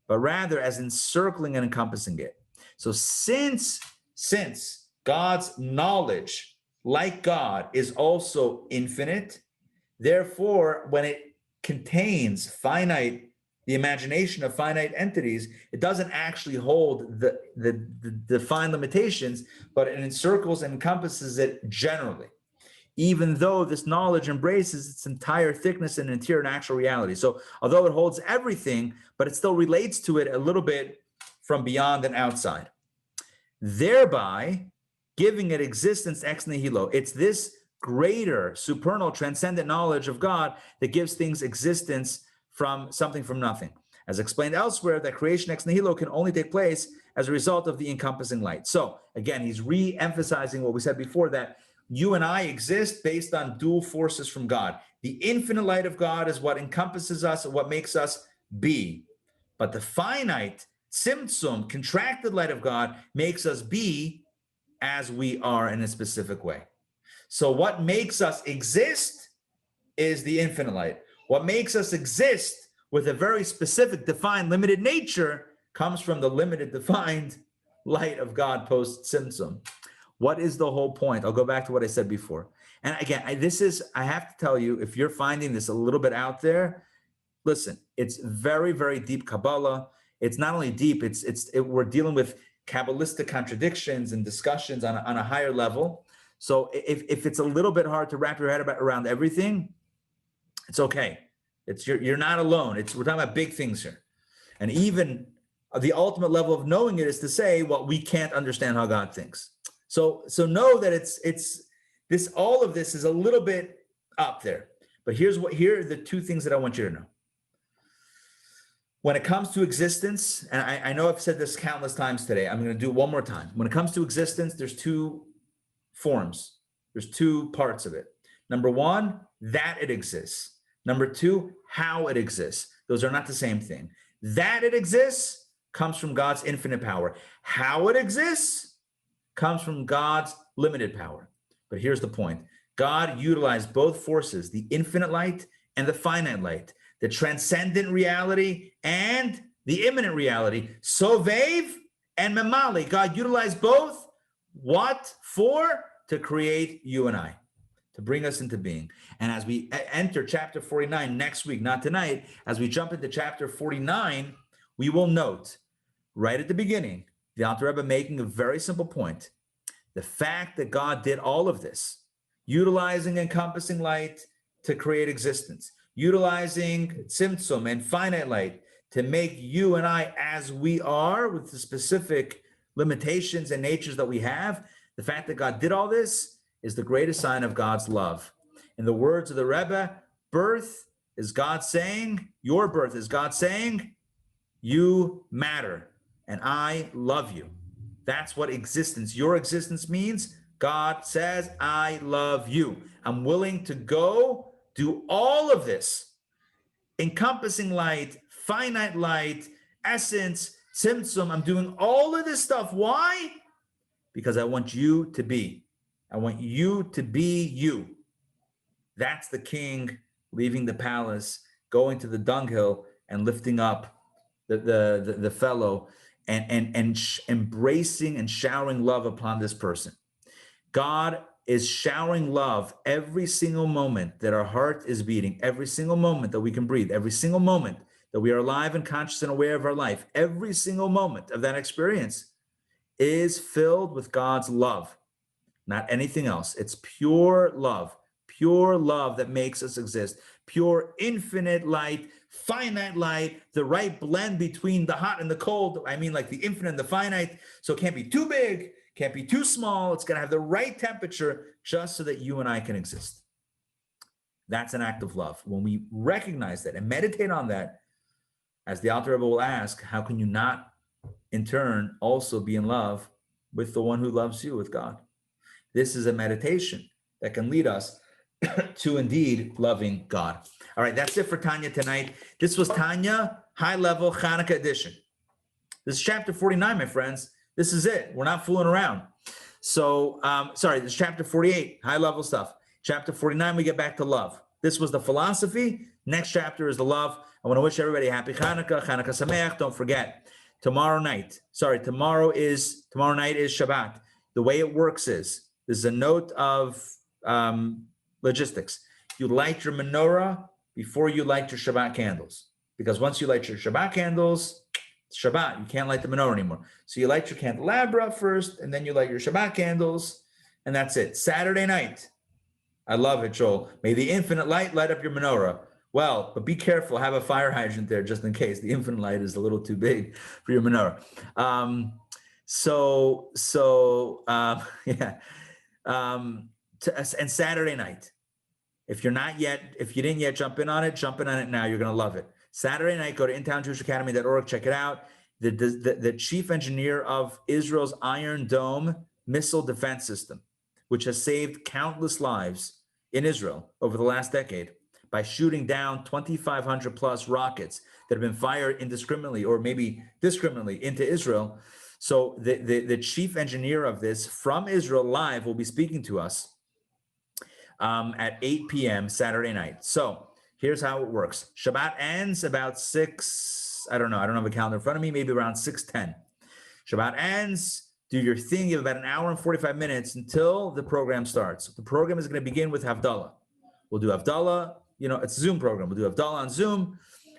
but rather as encircling and encompassing it. So since God's knowledge, like God, is also infinite, therefore, when it contains the imagination of finite entities, it doesn't actually hold the defined limitations, but it encircles and encompasses it generally, even though this knowledge embraces its entire thickness and interior and actual reality. So although it holds everything, but it still relates to it a little bit from beyond and outside, thereby giving it existence ex nihilo. It's this greater, supernal, transcendent knowledge of God that gives things existence from something from nothing. As explained elsewhere, that creation ex nihilo can only take place as a result of the encompassing light. So again, he's re-emphasizing what we said before, that you and I exist based on dual forces from God. The infinite light of God is what encompasses us and what makes us be. But the finite, tzimtzum, contracted light of God makes us be as we are in a specific way. So what makes us exist is the infinite light. What makes us exist with a very specific, defined, limited nature comes from the limited, defined light of God post-tzimtzum. What is the whole point? I'll go back to what I said before. And again, I have to tell you, if you're finding this a little bit out there, listen, it's very, very deep Kabbalah. It's not only deep, we're dealing with Kabbalistic contradictions and discussions on a higher level. So if it's a little bit hard to wrap your head around everything, it's okay. You're not alone. We're talking about big things here. And even the ultimate level of knowing it is to say, well, we can't understand how God thinks. So know that all of this is a little bit up there. But here are the two things that I want you to know. When it comes to existence, and I know I've said this countless times today, I'm going to do it one more time. When it comes to existence, there's two forms. There's two parts of it. Number one, that it exists. Number two, how it exists. Those are not the same thing. That it exists comes from God's infinite power. How it exists comes from God's limited power. But here's the point. God utilized both forces, the infinite light and the finite light, the transcendent reality and the immanent reality. Sovev and Memali. God utilized both. What for? To create you and I, to bring us into being. And as we enter chapter 49 next week, not tonight, as we jump into chapter 49, we will note right at the beginning, the Alter Rebbe making a very simple point. The fact that God did all of this, utilizing encompassing light to create existence, utilizing tzimtzum and finite light to make you and I as we are with the specific limitations and natures that we have, the fact that God did all this is the greatest sign of God's love. In the words of the Rebbe, birth is God saying, your birth is God saying, you matter and I love you. That's what existence, your existence means. God says, I love you. I'm willing to go do all of this. Encompassing light, finite light, essence, tzimtzum. I'm doing all of this stuff. Why? Because I want you to be. I want you to be you. That's the king leaving the palace, going to the dunghill and lifting up the fellow and embracing and showering love upon this person. God is showering love every single moment that our heart is beating, every single moment that we can breathe, every single moment that we are alive and conscious and aware of our life. Every single moment of that experience is filled with God's love, not anything else. It's pure love that makes us exist, pure infinite light, finite light, the right blend between the hot and the cold. I mean, like the infinite and the finite. So it can't be too big, can't be too small. It's going to have the right temperature just so that you and I can exist. That's an act of love. When we recognize that and meditate on that, as the Alter Rebbe will ask, how can you not in turn also be in love with the one who loves you, with God? This is a meditation that can lead us to indeed loving God. All right, that's it for Tanya tonight. This was Tanya, high level Hanukkah edition. This is chapter 49, my friends. This is it. We're not fooling around. So, this is chapter 48, high level stuff. Chapter 49, we get back to love. This was the philosophy. Next chapter is the love. I want to wish everybody a happy Hanukkah, Hanukkah Sameach. Don't forget, tomorrow night is Shabbat. The way it works is, this is a note of logistics. You light your menorah before you light your Shabbat candles. Because once you light your Shabbat candles, it's Shabbat, you can't light the menorah anymore. So you light your candelabra first, and then you light your Shabbat candles, and that's it. Saturday night, I love it, Joel. May the infinite light light up your menorah. Well, but be careful, have a fire hydrant there just in case. The infinite light is a little too big for your menorah. And Saturday night, if you didn't yet jump in on it now. You're going to love it. Saturday night, go to intownjewishacademy.org, check it out. The chief engineer of Israel's Iron Dome missile defense system, which has saved countless lives in Israel over the last decade by shooting down 2,500 plus rockets that have been fired indiscriminately or maybe discriminately into Israel. So the chief engineer of this from Israel live will be speaking to us at 8 p.m. Saturday night. So here's how it works. Shabbat ends about 6, I don't know, I don't have a calendar in front of me, maybe around 6:10. Shabbat ends, do your thing, you have about an hour and 45 minutes until the program starts. The program is going to begin with Havdalah. We'll do Havdalah, it's a Zoom program. We'll do Havdalah on Zoom,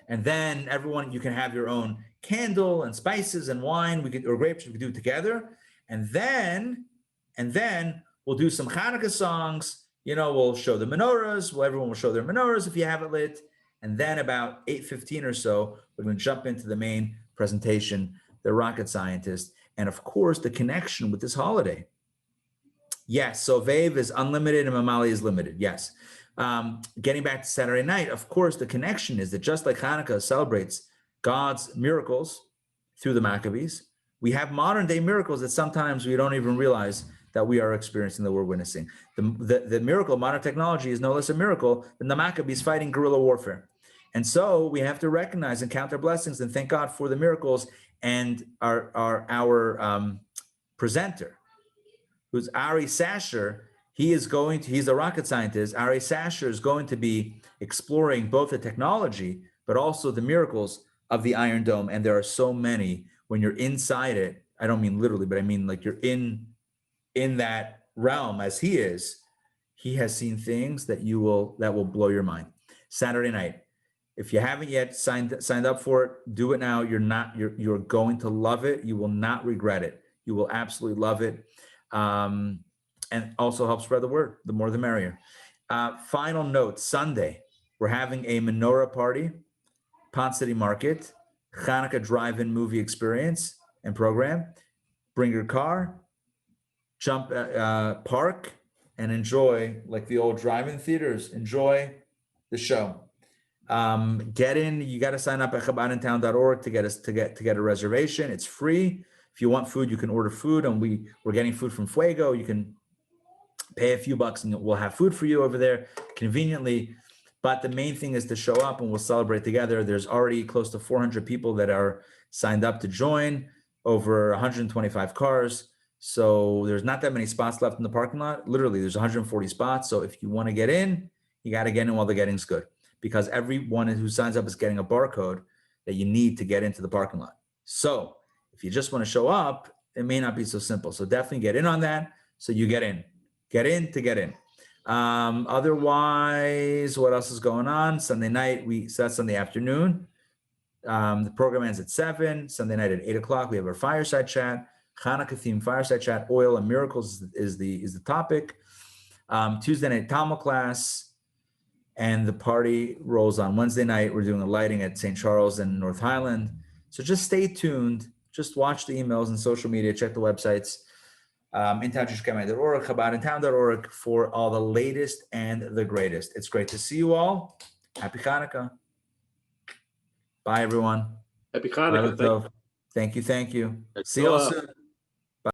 and then everyone, you can have your own candle and spices and wine, or grapes, we could do it together. And then we'll do some Hanukkah songs. We'll show the menorahs. Everyone will show their menorahs if you have it lit. And then about 8:15 or so, we're going to jump into the main presentation, the rocket scientist, and of course, the connection with this holiday. Yes, so Vev is unlimited and Mamali is limited. Yes. Getting back to Saturday night, of course, the connection is that just like Hanukkah celebrates God's miracles through the Maccabees, we have modern day miracles that sometimes we don't even realize that we are experiencing, that we're witnessing. The miracle of modern technology is no less a miracle than the Maccabees fighting guerrilla warfare. And so we have to recognize and count our blessings and thank God for the miracles. And our presenter, who's Ari Sasher, he's a rocket scientist. Ari Sasher is going to be exploring both the technology, but also the miracles of the Iron Dome. And there are so many when you're inside it. I don't mean literally, but I mean like you're in that realm as he is. He has seen things that will blow your mind. Saturday night. If you haven't yet signed up for it, do it now. You're going to love it. You will not regret it. You will absolutely love it. And also help spread the word. The more the merrier. Final note, Sunday, we're having a menorah party, Pont City Market, Hanukkah drive-in movie experience and program. Bring your car, jump, park, and enjoy, like the old drive-in theaters, enjoy the show. Get in, you got to sign up at chabadintown.org to get a reservation. It's free. If you want food, you can order food, and we're getting food from Fuego. You can pay a few bucks and we'll have food for you over there conveniently. But the main thing is to show up and we'll celebrate together. There's already close to 400 people that are signed up to join, over 125 cars. So there's not that many spots left in the parking lot. Literally, there's 140 spots. So if you want to get in, you got to get in while the getting's good, because everyone who signs up is getting a barcode that you need to get into the parking lot. So if you just want to show up, it may not be so simple. So definitely get in on that so you get in. Get in. Otherwise, what else is going on? Sunday night, that's Sunday afternoon. The program ends at 7. Sunday night at 8 o'clock, we have our fireside chat, Hanukkah themed fireside chat. Oil and miracles is the topic. Tuesday night, Talmud class, and the party rolls on. Wednesday night, we're doing a lighting at St. Charles and North Highland. So just stay tuned. Just watch the emails and social media. Check the websites. Intown Jewish Academy.org, chabadintown.org for all the latest and the greatest. It's great to see you all. Happy Hanukkah. Bye, everyone. Happy Hanukkah. Thank you. See you all soon.